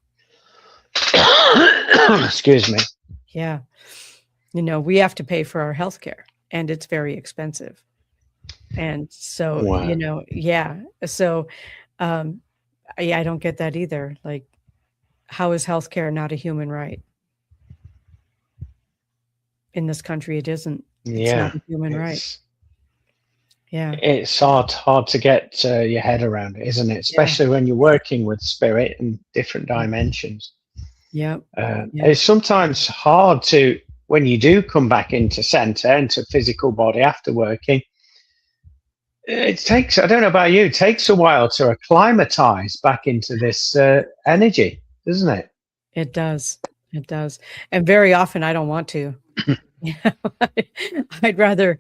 B: Excuse me.
A: Yeah. We have to pay for our healthcare and it's very expensive. And so,
B: Wow.
A: yeah. So, yeah, I don't get that either. Like, how is healthcare not a human right? In this country, it isn't. It's not
B: Yeah.
A: a human right. Yeah.
B: It's hard to get your head around it, isn't it?
A: Yeah.
B: Especially when you're working with spirit and different dimensions.
A: Yep. Yeah.
B: It's sometimes hard to, when you do come back into center, into physical body after working, it takes, I don't know about you, it takes a while to acclimatize back into this energy, doesn't it?
A: It does. It does. And very often I don't want to. I'd rather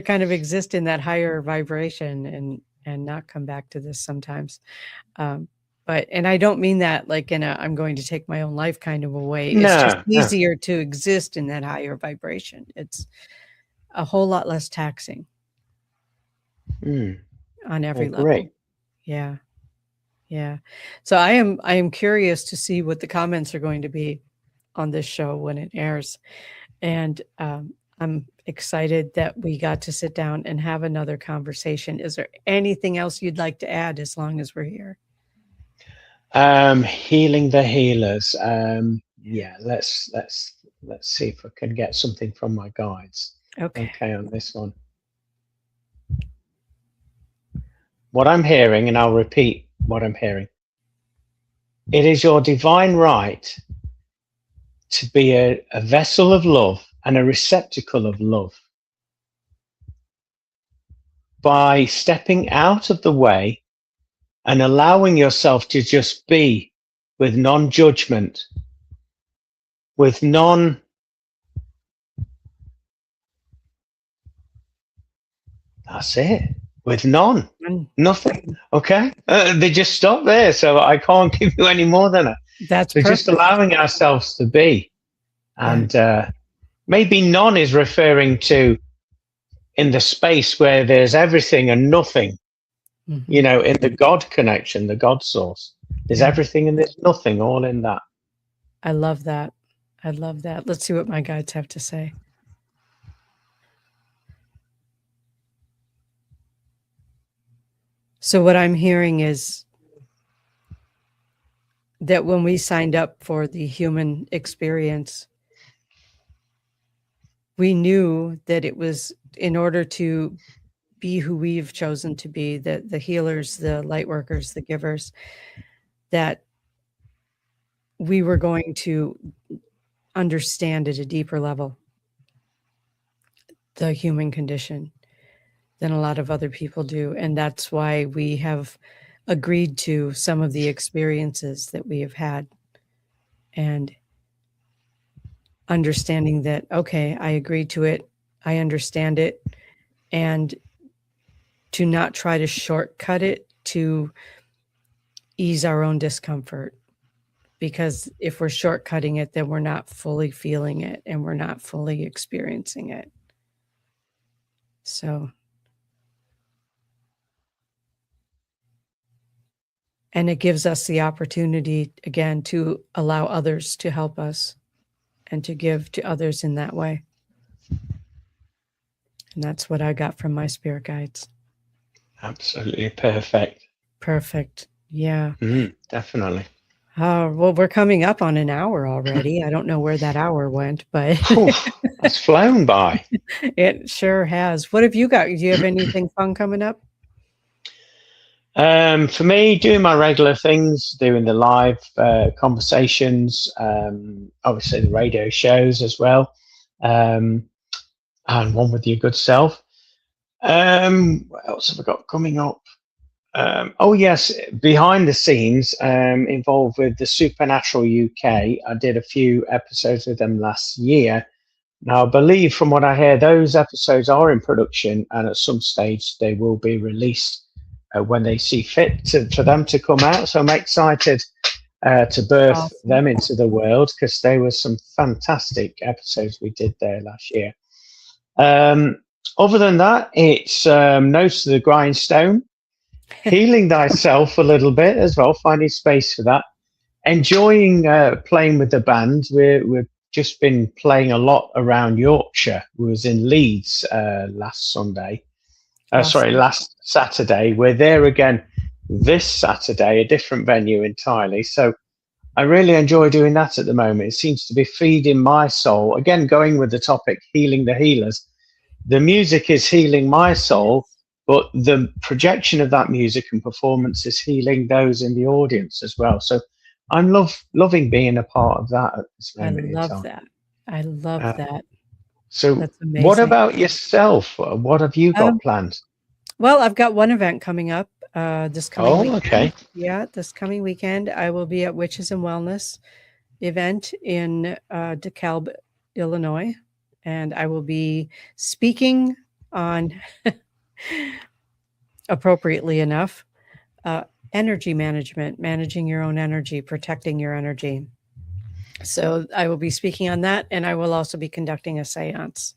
A: kind of exist in that higher vibration and not come back to this sometimes. And I don't mean that like in a I'm going to take my own life kind of a way. It's just
B: No, no.
A: easier to exist in that higher vibration. It's a whole lot less taxing
B: Mm,
A: on
B: I
A: every level.
B: agree.
A: Yeah. Yeah. So I am curious to see what the comments are going to be on this show when it airs. And I'm excited that we got to sit down and have another conversation. Is there anything else you'd like to add as long as we're here?
B: Healing the healers. Yeah, let's see if I can get something from my guides.
A: Okay.
B: Okay, on this one. What I'm hearing, and I'll repeat what I'm hearing. It is your divine right to be a vessel of love and a receptacle of love. By stepping out of the way and allowing yourself to just be with non-judgment, with that's it. with none,
A: And
B: nothing. Okay, they just stop there, so I can't give you any more than that.
A: that's
B: So just
A: perfect.
B: allowing ourselves to be,
A: Yeah.
B: and maybe none is referring to in the space where there's everything and nothing. You
A: Hmm.
B: know, in the God connection, the God source, there's
A: Yeah.
B: everything and there's nothing, all in that.
A: I love that. I love that. Let's see what my guides have to say. So what I'm hearing is that when we signed up for the human experience, we knew that it was in order to be who we've chosen to be, the healers, the light workers, the givers, that we were going to understand at a deeper level the human condition than a lot of other people do. And that's why we have agreed to some of the experiences that we have had, and understanding that, okay, I agreed to it, I understand it, and to not try to shortcut it to ease our own discomfort. Because if we're shortcutting it, then we're not fully feeling it and we're not fully experiencing it. So, and it gives us the opportunity, again, to allow others to help us and to give to others in that way. And that's what I got from my spirit guides.
B: Absolutely perfect.
A: Perfect. Yeah.
B: Definitely.
A: Well, we're coming up on an hour already. I don't know where that hour went, but
B: That's flown by.
A: it sure has. What have you got? Do you have anything fun coming up?
B: For me, doing my regular things, doing the live conversations, obviously the radio shows as well, and one with your good self. What else have I got coming up? Oh yes, behind the scenes, involved with the Supernatural UK. I did a few episodes with them last year. Now, I believe from what I hear, those episodes are in production, and at some stage they will be released when they see fit for them to come out. So I'm excited to birth
A: Awesome.
B: them into the world, because they were some fantastic episodes we did there last year. Other than that, it's Notes to the Grindstone, healing thyself a little bit as well, finding space for that, enjoying playing with the band. We've just been playing a lot around Yorkshire. We was in Leeds last Sunday. Sorry,
A: Awesome.
B: last Saturday. We're there again this Saturday, a different venue entirely. So I really enjoy doing that at the moment. It seems to be feeding my soul. Again, going with the topic, healing the healers. The music is healing my soul, but the projection of that music and performance is healing those in the audience as well. So I'm loving being a part of that at this
A: I
B: moment in
A: love
B: time.
A: that. I love that.
B: So
A: That's
B: what
A: amazing.
B: about yourself? What have you got
A: Um,
B: planned?
A: well, I've got one event coming up this coming
B: Oh, okay.
A: weekend. Yeah, this coming weekend, I will be at Witches and Wellness event in DeKalb, Illinois, and I will be speaking on, appropriately enough, energy management, managing your own energy, protecting your energy. So I will be speaking on that, and I will also be conducting a seance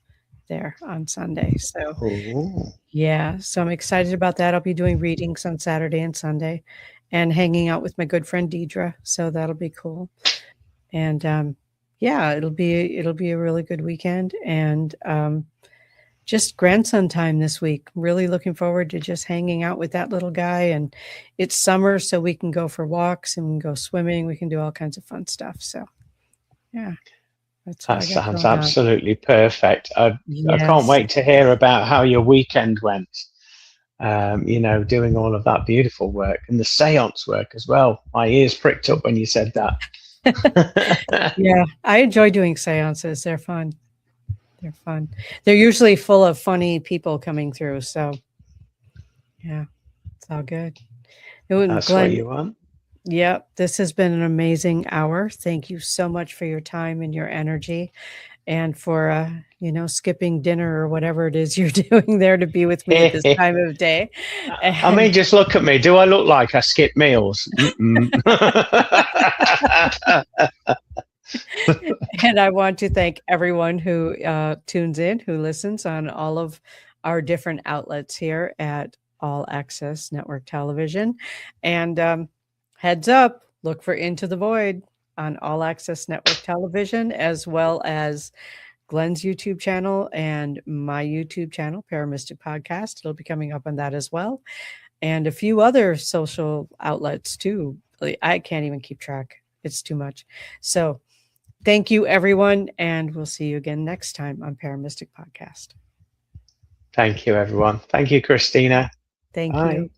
A: there on Sunday. So
B: Oh,
A: yeah, so I'm excited about that. I'll be doing readings on Saturday and Sunday and hanging out with my good friend Deidre. So that'll be cool. And yeah, it'll be a really good weekend, and just grandson time this week. Really looking forward to just hanging out with that little guy. And it's summer, so we can go for walks and we can go swimming. We can do all kinds of fun stuff. So yeah, that's what
B: that
A: I got
B: sounds
A: going on.
B: absolutely perfect. I can't
A: Yes.
B: wait to hear about how your weekend went. Doing all of that beautiful work and the seance work as well. My ears pricked up when you said that.
A: Yeah, I enjoy doing seances. They're fun. They're fun. They're usually full of funny people coming through. So yeah, it's all good. It wouldn't,
B: That's what
A: Glenn,
B: you want.
A: Yep. This has been an amazing hour. Thank you so much for your time and your energy, and for skipping dinner or whatever it is you're doing there to be with me at this time of day.
B: I mean,
A: And
B: just look at me. Do I look like I skip meals?
A: and I want to thank everyone who tunes in, who listens on all of our different outlets here at All Access Network Television. And heads up, look for Into the Void on All Access Network Television, as well as Glenn's YouTube channel and my YouTube channel, ParaMystic Podcast. It'll be coming up on that as well. And a few other social outlets too. I can't even keep track. It's too much. So thank you, everyone. And we'll see you again next time on ParaMystic Podcast.
B: Thank you, everyone. Thank you, Kristina.
A: Thank
B: Bye.
A: you.